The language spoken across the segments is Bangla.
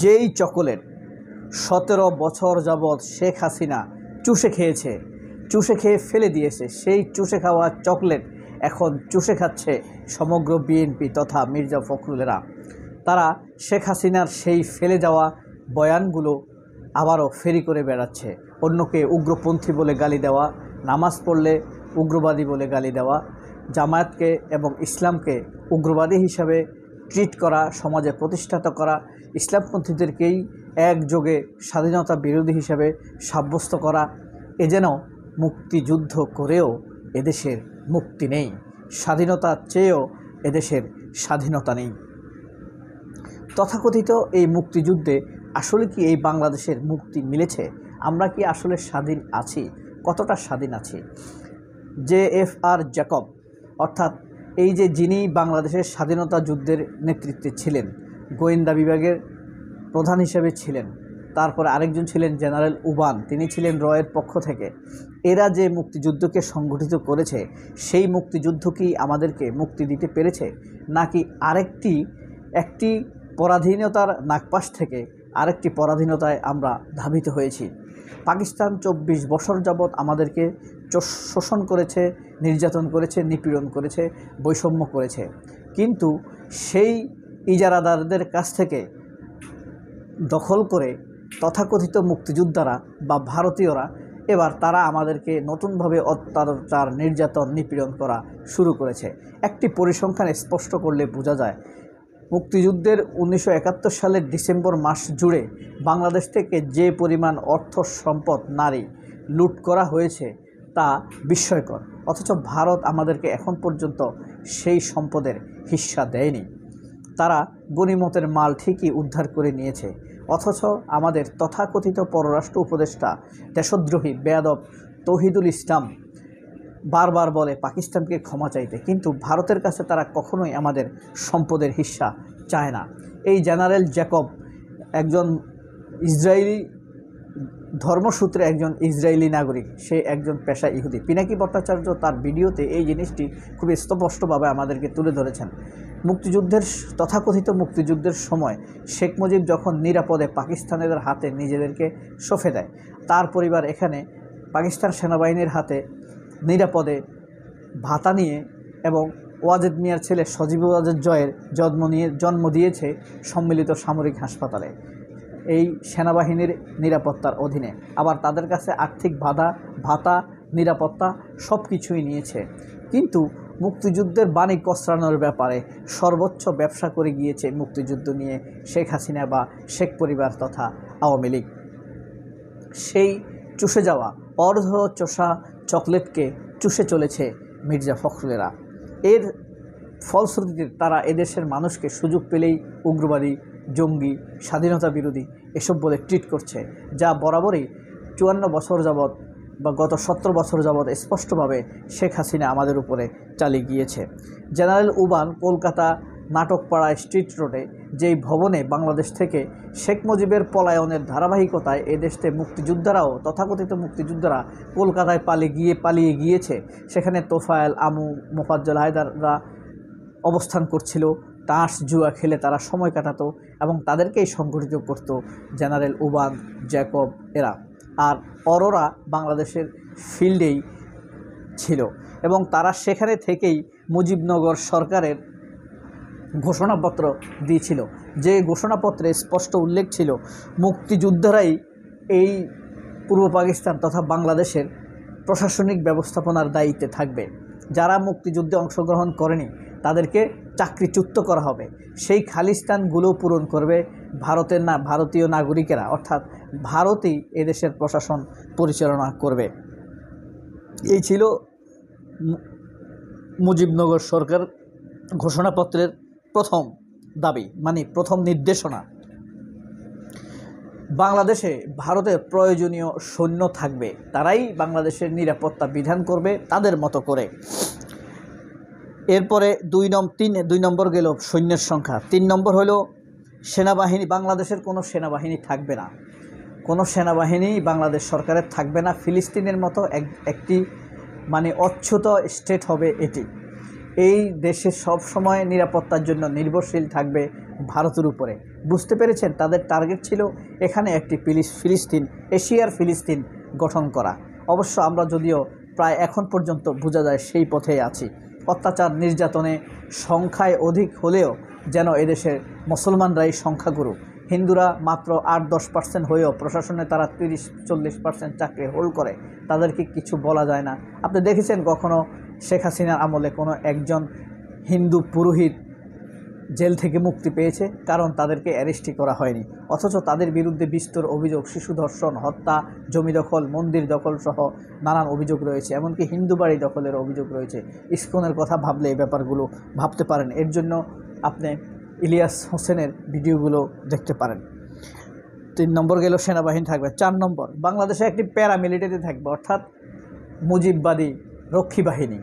যেই চকোলেট 17 বছর যাবৎ শেখ হাসিনা চুষে খেয়েছে, চুষে খেয়ে ফেলে দিয়েছে, সেই চুষে খাওয়া চকলেট এখন চুষে খাচ্ছে সমগ্র বিএনপি তথা মির্জা ফখরুলেরা। তারা শেখ হাসিনার সেই ফেলে যাওয়া বয়ানগুলো আবারও ফেরি করে বেড়াচ্ছে। অন্যকে উগ্রপন্থী বলে গালি দেওয়া, নামাজ পড়লে উগ্রবাদী বলে গালি দেওয়া, জামায়াতকে এবং ইসলামকে উগ্রবাদী হিসাবে ট্রিট করা, সমাজে প্রতিষ্ঠাতা করা, ইসলামপন্থীদেরকেই একযোগে স্বাধীনতা বিরোধী হিসাবে সাব্যস্ত করা। এ যেন মুক্তিযুদ্ধ করেও এদেশের মুক্তি নেই, স্বাধীনতা চেয়েও এদেশের স্বাধীনতা নেই। তথাকথিত এই মুক্তিযুদ্ধে আসলে কি এই বাংলাদেশের মুক্তি মিলেছে? আমরা কি আসলে স্বাধীন আছি? কতটা স্বাধীন আছি? JFR জ্যাকব অর্থাৎ এই যে যিনি বাংলাদেশের স্বাধীনতা যুদ্ধের নেতৃত্বে ছিলেন, গোয়েন্দা বিভাগের প্রধান হিসেবে ছিলেন, তারপরে আরেকজন ছিলেন জেনারেল উবান, তিনি ছিলেন রয়ের পক্ষ থেকে। এরা যে মুক্তিযুদ্ধকে সংগঠিত করেছে, সেই মুক্তিযুদ্ধ কি আমাদেরকে মুক্তি দিতে পেরেছে, নাকি একটি পরাধীনতার নাগপাশ থেকে আরেকটি পরাধীনতায় আমরা ধাবিত হয়েছি? পাকিস্তান 24 বছর যাবৎ আমাদেরকে শোষণ করেছে, নির্যাতন করেছে, নিপীড়ন করেছে, বৈষম্য করেছে, কিন্তু সেই ইজারাদারদের কাছ থেকে দখল করে তথাকথিত মুক্তিযোদ্ধারা বা ভারতীয়রা এবার তারা আমাদেরকে নতুনভাবে অত্যাচার, নির্যাতন, নিপীড়ন করা শুরু করেছে। একটি পরিসংখ্যান স্পষ্ট করলে বোঝা যায়, মুক্তিযুদ্ধের 1971 সালের ডিসেম্বর মাস জুড়ে বাংলাদেশ থেকে যে পরিমাণ অর্থ, সম্পদ, নারী লুট করা হয়েছে তা বিস্ময়কর। অথচ ভারত আমাদেরকে এখন পর্যন্ত সেই সম্পদের হিস্সা দেয়নি। তারা গনিমতের মাল ঠিকই উদ্ধার করে নিয়েছে, অথচ আমাদের তথাকথিত পররাষ্ট্র উপদেষ্টা দেশদ্রোহী বেয়াদব তৌহিদুল ইসলাম বারবার বলে পাকিস্তানকে ক্ষমা চাইতে, কিন্তু ভারতের কাছে তারা কখনোই আমাদের সম্পদের হিস্সা চায় না। এই জেনারেল জ্যাকব একজন ইসরায়েলি ধর্মসূত্রে একজন ইসরায়েলি নাগরিক, সে একজন পেশা ইহুদি। পিনাকি ভট্টাচার্য তার ভিডিওতে এই জিনিসটি খুব স্পষ্টভাবে আমাদেরকে তুলে ধরেছেন। তথাকথিত মুক্তিযুদ্ধের সময় শেখ মুজিব যখন নিরাপদে পাকিস্তানের হাতে নিজেদেরকে সঁপে দেয়, তার পরিবার এখানে পাকিস্তান সেনাবাহিনীর হাতে নিরাপদে ভাতা নিয়ে এবং ওয়াজেদ মিয়ার ছেলে সজীব ওয়াজেদ জয়ের জন্ম দিয়েছে সম্মিলিত সামরিক হাসপাতালে, এই সেনাবাহিনীর নিরাপত্তার অধীনে। আবার তাদের কাছে আর্থিক ভাতা, নিরাপত্তা সব কিছুই নিয়েছে, কিন্তু মুক্তিযুদ্ধের বাণী কসরানোর ব্যাপারে সর্বোচ্চ ব্যবসা করে গিয়েছে মুক্তিযুদ্ধ নিয়ে শেখ হাসিনা বা শেখ পরিবার তথা আওয়ামী লীগ। সেই চুষে যাওয়া চোষা চকলেটকে চুষে চলেছে মির্জা ফখরুলেরা। এর ফলশ্রুতিতে তারা এদেশের মানুষকে সুযোগ পেলেই উগ্রবাদী, জঙ্গি, স্বাধীনতা বিরোধী এসব বলে ট্রিট করছে, যা বরাবরই 54 বছর যাবৎ বা গত 17 বছর যাবৎ স্পষ্টভাবে শেখ হাসিনা আমাদের উপরে চালিয়ে গিয়েছে। জেনারেল উবান কলকাতা নাটকপাড়ায় স্ট্রিট রোডে যেই ভবনে বাংলাদেশ থেকে শেখ মুজিবের পলায়নের ধারাবাহিকতায় এদেশে মুক্তিযোদ্ধারাও, তথাকথিত মুক্তিযোদ্ধারা কলকাতায় পালিয়ে গিয়েছে, সেখানে তোফায়েল, আমু, মোফাজ্জল হায়দাররা অবস্থান করছিল, তাস জুয়া খেলে তারা সময় কাটাতো এবং তাদেরকেই সংগঠিত করত জেনারেল উবান, জ্যাকব এরা। আর অরোরা বাংলাদেশের ফিল্ডেই ছিল এবং তারা সেখানে থেকেই মুজিবনগর সরকারের ঘোষণাপত্র দিয়েছিল, যে ঘোষণাপত্রে স্পষ্ট উল্লেখ ছিল মুক্তিযোদ্ধারাই এই পূর্ব পাকিস্তান তথা বাংলাদেশের প্রশাসনিক ব্যবস্থাপনার দায়িত্বে থাকবে। যারা মুক্তিযুদ্ধে অংশগ্রহণ করেনি তাদেরকে চাকরিচ্যুত করা হবে, সেই খালিস্তানগুলো পূরণ করবে ভারতীয় নাগরিকেরা, অর্থাৎ ভারতই এদেশের প্রশাসন পরিচালনা করবে। এই ছিল মুজিবনগর সরকার ঘোষণাপত্রের প্রথম দাবি, মানে প্রথম নির্দেশনা। বাংলাদেশে ভারতের প্রয়োজনীয় সৈন্য থাকবে, তারাই বাংলাদেশের নিরাপত্তা বিধান করবে তাদের মতো করে। এরপরে 2 নম্বর গেল সৈন্যের সংখ্যা। 3 নম্বর হলো সেনাবাহিনী। বাংলাদেশের কোনো সেনাবাহিনী থাকবে না, কোনো সেনাবাহিনী বাংলাদেশ সরকারের থাকবে না। ফিলিস্তিনের মতো একটি মানে অচ্যুত স্টেট হবে এটি। এই দেশে সব সময় নিরাপত্তার জন্য নির্ভরশীল থাকবে ভারতের উপরে। বুঝতে পেরেছেন তাদের টার্গেট ছিল এখানে একটি ফিলিস্তিন, এশিয়ার ফিলিস্তিন গঠন করা। অবশ্য আমরা যদিও প্রায় এখন পর্যন্ত বোঝা যায় সেই পথেই আছি। অত্যাচার নির্যাতনে সংখ্যায় অধিক হলেও যেন এদেশের মুসলমানরাই সংখ্যাগুরু। হিন্দুরা মাত্র 8-10% হয়েও প্রশাসনে তারা 30-40% চাকরি হোল্ড করে, তাদেরকে কিছু বলা যায় না। আপনি দেখেছেন কখনো শেখ হাসিনার আমলে কোনো একজন হিন্দু পুরোহিত জেল থেকে মুক্তি পেয়েছে? কারণ তাদেরকে অ্যারেস্টই করা হয়নি। অথচ তাদের বিরুদ্ধে বিস্তর অভিযোগ, শিশু ধর্ষণ, হত্যা, জমি দখল, মন্দির দখল সহ নানান অভিযোগ রয়েছে। এমনকি হিন্দু বাড়ি দখলের অভিযোগ রয়েছে। ইসকনের কথা ভাবলে এই ব্যাপারগুলো ভাবতে পারেন। এর জন্য আপনি ইলিয়াস হোসেনের ভিডিওগুলো দেখতে পারেন। 3 নম্বর গেল সেনাবাহিনী থাকবে। 4 নম্বর বাংলাদেশে একটি প্যারামিলিটারি থাকবে, অর্থাৎ মুজিববাদী রক্ষী বাহিনী।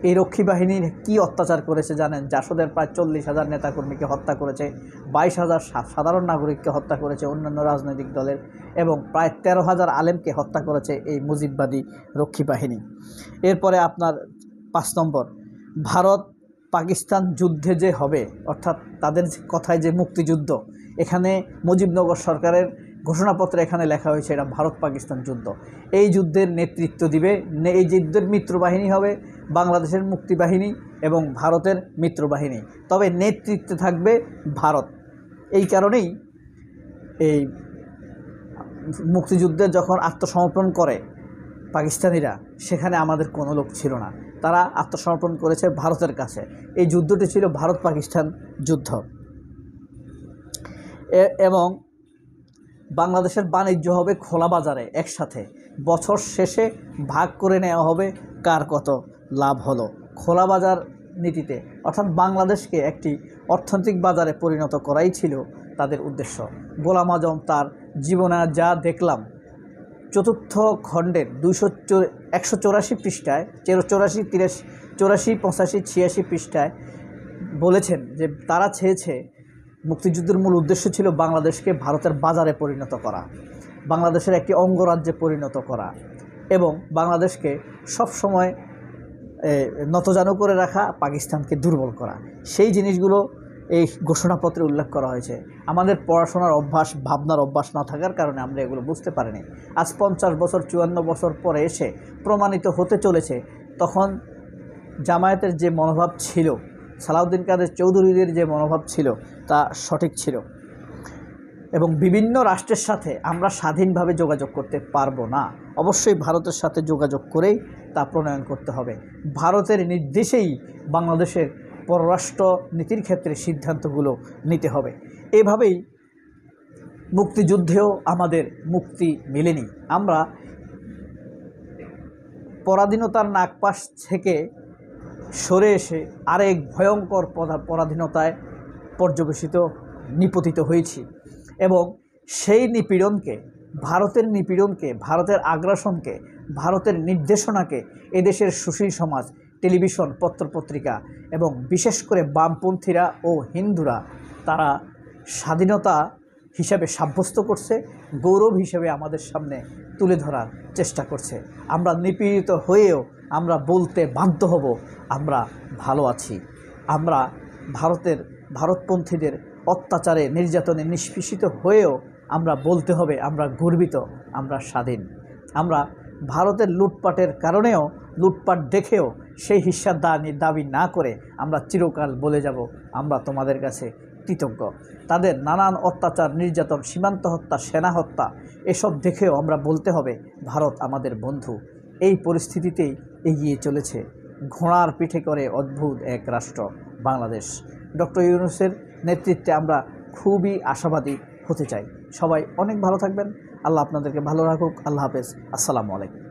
এই রক্ষী বাহিনীর কী অত্যাচার করেছে জানেন? জাসদের প্রায় 40,000 নেতাকর্মীকে হত্যা করেছে, 22,000 সাধারণ নাগরিককে হত্যা করেছে অন্যান্য রাজনৈতিক দলের, এবং প্রায় 13,000 আলেমকে হত্যা করেছে এই মুজিববাদী রক্ষী বাহিনী। এরপরে আপনার 5 নম্বর, ভারত পাকিস্তান যুদ্ধে যে হবে, অর্থাৎ তাদের কথায় যে মুক্তিযুদ্ধ, এখানে মুজিবনগর সরকারের ঘোষণাপত্রে এখানে লেখা হয়েছে এটা ভারত পাকিস্তান যুদ্ধ। এই যুদ্ধের নেতৃত্ব দিবে, এই যুদ্ধের মিত্রবাহিনী হবে বাংলাদেশের মুক্তিবাহিনী এবং ভারতের মিত্রবাহিনী, তবে নেতৃত্বে থাকবে ভারত। এই কারণেই এই মুক্তিযুদ্ধে যখন আত্মসমর্পণ করে পাকিস্তানিরা, সেখানে আমাদের কোনো লোক ছিল না, তারা আত্মসমর্পণ করেছে ভারতের কাছে। এই যুদ্ধটি ছিল ভারত পাকিস্তান যুদ্ধ। এবং বাংলাদেশের বাণিজ্য হবে খোলা বাজারে একসাথে, বছর শেষে ভাগ করে নেওয়া হবে কার কত লাভ হলো খোলা বাজার নীতিতে। অর্থাৎ বাংলাদেশকে একটি অর্থনৈতিক বাজারে পরিণত করাই ছিল তাদের উদ্দেশ্য। গোলাম আজম তার জীবনে যা দেখলাম 4th খণ্ডের 184 পৃষ্ঠায়, 84, 83, 84, 86 পৃষ্ঠায় বলেছেন যে তারা চেয়েছে, মুক্তিযুদ্ধের মূল উদ্দেশ্য ছিল বাংলাদেশকে ভারতের বাজারে পরিণত করা, বাংলাদেশের একটি অঙ্গরাজ্যে পরিণত করা, এবং বাংলাদেশকে সবসময় নতজানু করে রাখা, পাকিস্তানকে দুর্বল করা। সেই জিনিসগুলো এই ঘোষণাপত্রে উল্লেখ করা হয়েছে। আমাদের পড়াশোনার অভ্যাস, ভাবনার অভ্যাস না থাকার কারণে আমরা এগুলো বুঝতে পারিনি। আজ 50 বছর 54 বছর পরে এসে প্রমাণিত হতে চলেছে, তখন জামায়াতের যে মনোভাব ছিল, সালাউদ্দিন কাদের চৌধুরীদের যে মনোভাব ছিল, তা সঠিক ছিল। এবং বিভিন্ন রাষ্ট্রের সাথে আমরা স্বাধীনভাবে যোগাযোগ করতে পারবো না, অবশ্যই ভারতের সাথে যোগাযোগ করেই তা প্রণয়ন করতে হবে। ভারতের নির্দেশেই বাংলাদেশের পররাষ্ট্র নীতির ক্ষেত্রে সিদ্ধান্তগুলো নিতে হবে। এভাবেই মুক্তিযুদ্ধেও আমাদের মুক্তি মেলেনি। আমরা পরাধীনতার নাগপাশ থেকে সরে এসে আরেক ভয়ঙ্কর পরাধীনতায় নিপতিত হয়েছি, এবং সেই নিপীড়নকে, ভারতের আগ্রাসনকে, ভারতের নির্দেশনাকে এদেশের সুশীল সমাজ, টেলিভিশন, পত্রপত্রিকা এবং বিশেষ করে বামপন্থীরা ও হিন্দুরা তারা স্বাধীনতা হিসাবে সাব্যস্ত করছে, গৌরব হিসেবে আমাদের সামনে তুলে ধরার চেষ্টা করছে। আমরা নিপীড়িত হয়েও আমরা বলতে বাধ্য হব আমরা ভালো আছি। আমরা ভারতপন্থীদের অত্যাচারে, নির্যাতনে নিষ্পেষিত হয়েও আমরা বলতে হবে আমরা গর্বিত, আমরা স্বাধীন। আমরা ভারতের লুটপাটের কারণেও, লুটপাট দেখেও সেই হিস্যার দাবি না করে আমরা চিরকাল বলে যাব আমরা তোমাদের কাছে কৃতজ্ঞ। তাদের নানান অত্যাচার, নির্যাতন, সীমান্ত হত্যা, সেনা হত্যা, এসব দেখেও আমরা বলতে হবে ভারত আমাদের বন্ধু। এই পরিস্থিতিতেই এগিয়ে চলেছে ঘোড়ার পিঠে করে অদ্ভুত এক রাষ্ট্র বাংলাদেশ। ডক্টর ইউনূসের নেতৃত্বে আমরা খুবই আশাবাদী হতে চাই। সবাই অনেক ভালো থাকবেন। আল্লাহ আপনাদেরকে ভালো রাখুক। আল্লাহ হাফেজ। আসসালামু আলাইকুম।